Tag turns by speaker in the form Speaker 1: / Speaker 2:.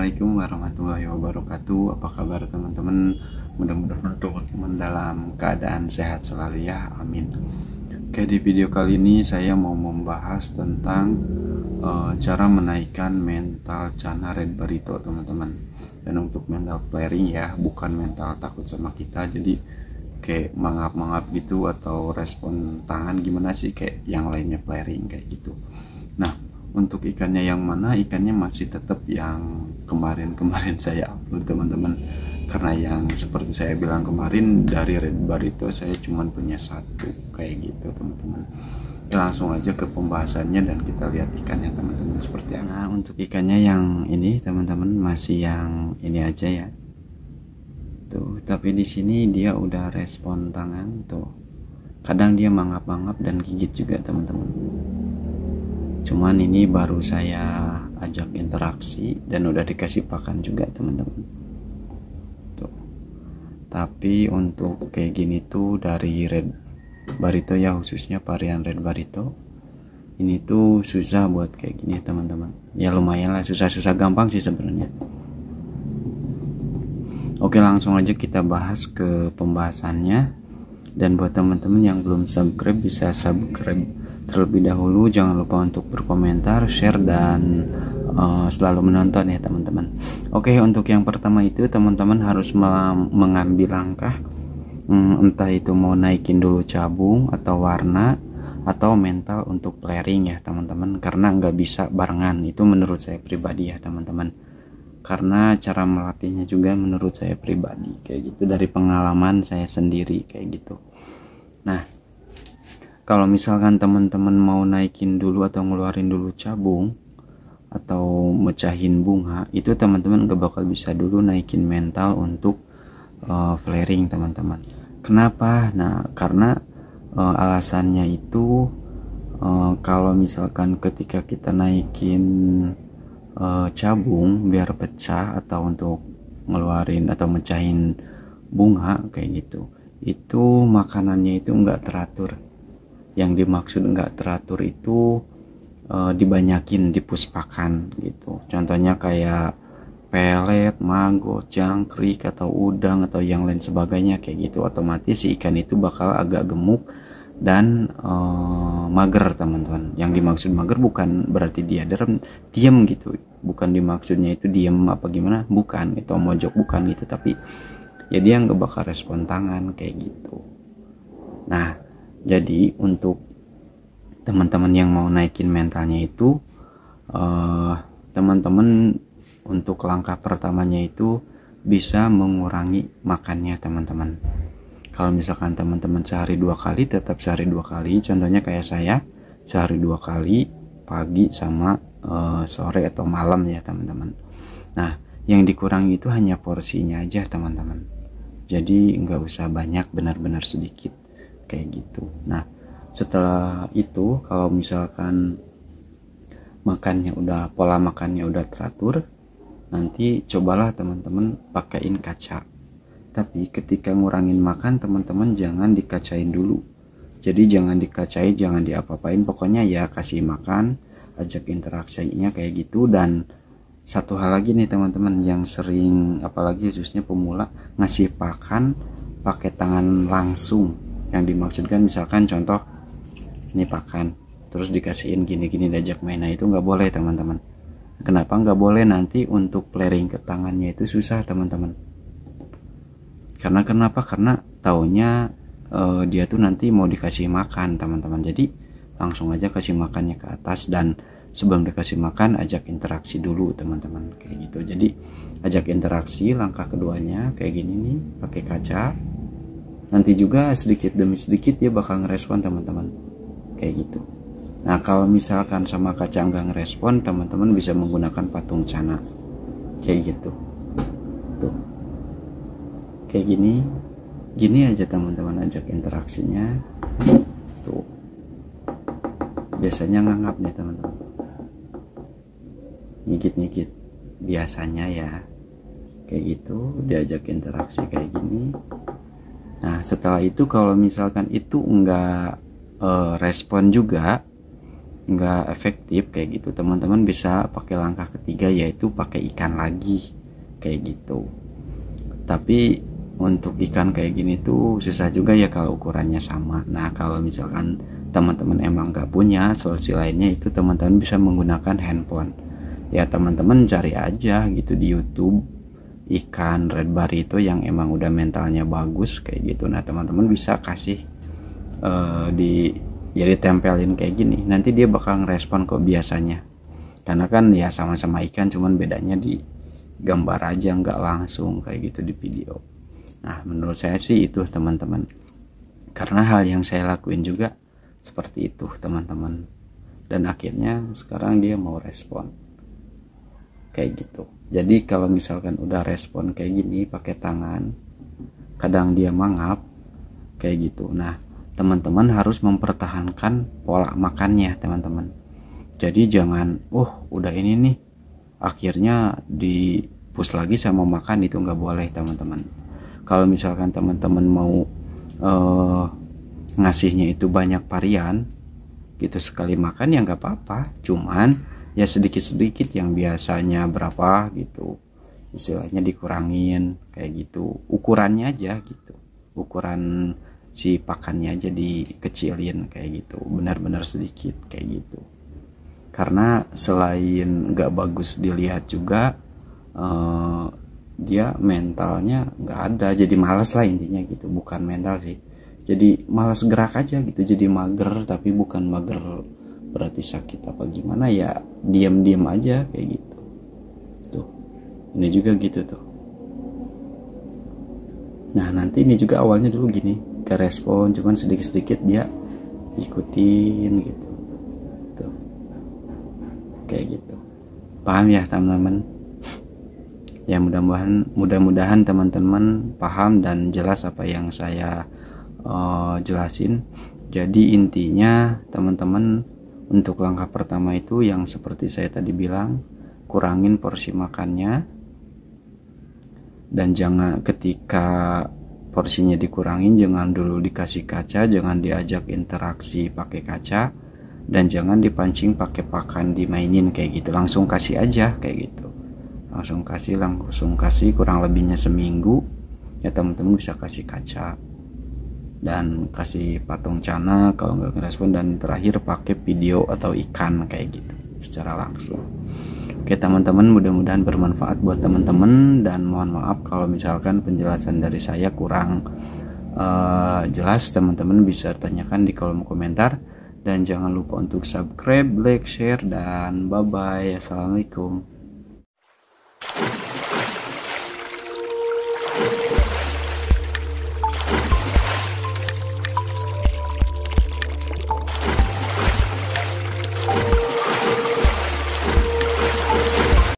Speaker 1: Assalamualaikum warahmatullahi wabarakatuh. Apa kabar teman-teman? Mudah-mudahan teman-teman dalam keadaan sehat selalu ya, amin. Oke, di video kali ini saya mau membahas tentang cara menaikkan mental Channa Red Barito teman-teman. Dan untuk mental flaring ya, bukan mental takut sama kita. Jadi kayak mangap-mangap gitu atau respon tangan gimana sih kayak yang lainnya flaring kayak gitu. Nah, untuk ikannya yang mana? Ikannya masih tetap yang kemarin saya upload teman-teman, karena yang seperti saya bilang kemarin dari Red Barito saya cuma punya satu kayak gitu teman-teman. Langsung aja ke pembahasannya dan kita lihat ikannya teman-teman seperti apa. Nah, untuk ikannya yang ini teman-teman masih yang ini aja ya tuh, tapi di sini dia udah respon tangan tuh, kadang dia mangap-mangap dan gigit juga teman-teman. Cuman ini baru saya ajak interaksi dan udah dikasih pakan juga teman-teman tuh. Tapi untuk kayak gini tuh dari Red Barito ya, khususnya varian Red Barito ini tuh susah buat kayak gini teman-teman. Ya lumayan lah, susah-susah gampang sih sebenarnya. Oke, langsung aja kita bahas ke pembahasannya. Dan buat teman-teman yang belum subscribe bisa subscribe terlebih dahulu. Jangan lupa untuk berkomentar, share, dan selalu menonton ya teman-teman. Oke, untuk yang pertama itu teman-teman harus mengambil langkah, entah itu mau naikin dulu cabung atau warna atau mental untuk flaring ya teman-teman, karena nggak bisa barengan. Itu menurut saya pribadi ya teman-teman, karena cara melatihnya juga menurut saya pribadi kayak gitu, dari pengalaman saya sendiri kayak gitu. Nah, kalau misalkan teman-teman mau naikin dulu atau ngeluarin dulu cabung atau mecahin bunga, itu teman-teman gak bakal bisa dulu naikin mental untuk flaring teman-teman. Kenapa? Nah, karena alasannya itu kalau misalkan ketika kita naikin cabung biar pecah atau untuk ngeluarin atau mecahin bunga kayak gitu, itu makanannya itu enggak teratur. Yang dimaksud enggak teratur itu dibanyakin di puspakan gitu. Contohnya kayak pelet, maggot, jangkrik atau udang atau yang lain sebagainya kayak gitu. Otomatis si ikan itu bakal agak gemuk dan mager teman-teman. Yang dimaksud mager bukan berarti dia diam gitu, bukan dimaksudnya itu diam apa gimana, bukan itu mojok, bukan gitu, tapi ya dia nggak bakal respon tangan kayak gitu. Nah, jadi untuk teman-teman yang mau naikin mentalnya itu teman-teman untuk langkah pertamanya itu bisa mengurangi makannya teman-teman. Kalau misalkan teman-teman sehari 2 kali, tetap sehari 2 kali. Contohnya kayak saya sehari 2 kali, pagi sama sore atau malam ya teman-teman. Nah, yang dikurangi itu hanya porsinya aja teman-teman. Jadi nggak usah banyak, benar-benar sedikit kayak gitu. Nah, setelah itu kalau misalkan pola makannya udah teratur, nanti cobalah teman-teman pakaiin kaca. Tapi ketika ngurangin makan teman-teman jangan dikacain dulu. Jadi jangan dikacain, jangan diapa-apain, pokoknya ya kasih makan, ajak interaksinya kayak gitu. Dan satu hal lagi nih teman-teman yang sering, apalagi khususnya pemula, ngasih pakan pakai tangan langsung. Yang dimaksudkan misalkan contoh ini pakan terus dikasihin gini-gini diajak main, nah itu nggak boleh teman-teman. Kenapa nggak boleh? Nanti untuk flaring ke tangannya itu susah teman-teman. Karena kenapa? Karena taunya dia tuh nanti mau dikasih makan teman-teman. Jadi langsung aja kasih makannya ke atas, dan sebelum dikasih makan ajak interaksi dulu teman-teman kayak gitu. Jadi ajak interaksi langkah keduanya kayak gini nih, pakai kaca. Nanti juga sedikit demi sedikit dia bakal ngerespon teman-teman kayak gitu. Nah, kalau misalkan sama kaca nggak ngerespon, teman-teman bisa menggunakan patung Channa kayak gitu tuh, kayak gini aja teman-teman, ajak interaksinya tuh. Biasanya nganggap nih teman-teman, nyigit biasanya ya kayak gitu, diajak interaksi kayak gini. Nah, setelah itu kalau misalkan itu enggak respon juga, nggak efektif kayak gitu, teman-teman bisa pakai langkah ketiga, yaitu pakai ikan lagi kayak gitu. Tapi untuk ikan kayak gini tuh susah juga ya kalau ukurannya sama. Nah kalau misalkan teman-teman emang nggak punya solusi lainnya, itu teman-teman bisa menggunakan handphone. Ya teman-teman cari aja gitu di YouTube ikan red barito yang emang udah mentalnya bagus kayak gitu. Nah teman-teman bisa kasih jadi tempelin kayak gini, nanti dia bakal ngerespon kok biasanya, karena kan ya sama-sama ikan, cuman bedanya di gambar aja, nggak langsung kayak gitu di video. Nah menurut saya sih itu teman-teman, karena hal yang saya lakuin juga seperti itu teman-teman, dan akhirnya sekarang dia mau respon kayak gitu. Jadi kalau misalkan udah respon kayak gini pakai tangan, kadang dia mangap kayak gitu. Nah teman-teman harus mempertahankan pola makannya teman-teman. Jadi jangan udah ini nih akhirnya di push lagi sama makan, itu nggak boleh teman-teman. Kalau misalkan teman-teman mau ngasihnya itu banyak varian gitu, sekali makan ya nggak apa-apa, cuman ya sedikit-sedikit, yang biasanya berapa gitu istilahnya dikurangin kayak gitu, ukurannya aja gitu, ukuran si pakannya aja dikecilin kayak gitu, benar-benar sedikit kayak gitu. Karena selain nggak bagus dilihat juga, dia mentalnya nggak ada, jadi malas lah intinya gitu, bukan mental sih, jadi malas gerak aja gitu, jadi mager, tapi bukan mager berarti sakit apa gimana ya, diam-diam aja kayak gitu. Tuh ini juga gitu tuh. Nah nanti ini juga awalnya dulu gini, gak respon, cuman sedikit-sedikit dia ikutin gitu tuh, kayak gitu. Paham ya teman-teman? Ya mudah-mudahan teman-teman paham dan jelas apa yang saya jelasin. Jadi intinya teman-teman, untuk langkah pertama itu yang seperti saya tadi bilang, kurangin porsi makannya, dan jangan, ketika porsinya dikurangin jangan dulu dikasih kaca, jangan diajak interaksi pakai kaca, dan jangan dipancing pakai pakan dimainin kayak gitu, langsung kasih aja kayak gitu, langsung kasih kurang lebihnya seminggu ya teman-teman bisa kasih kaca dan kasih patung cana kalau nggak ngerespon, dan terakhir pakai video atau ikan kayak gitu secara langsung. Oke teman-teman, mudah-mudahan bermanfaat buat teman-teman, dan mohon maaf kalau misalkan penjelasan dari saya kurang jelas, teman-teman bisa tanyakan di kolom komentar, dan jangan lupa untuk subscribe, like, share, dan bye bye. Assalamualaikum.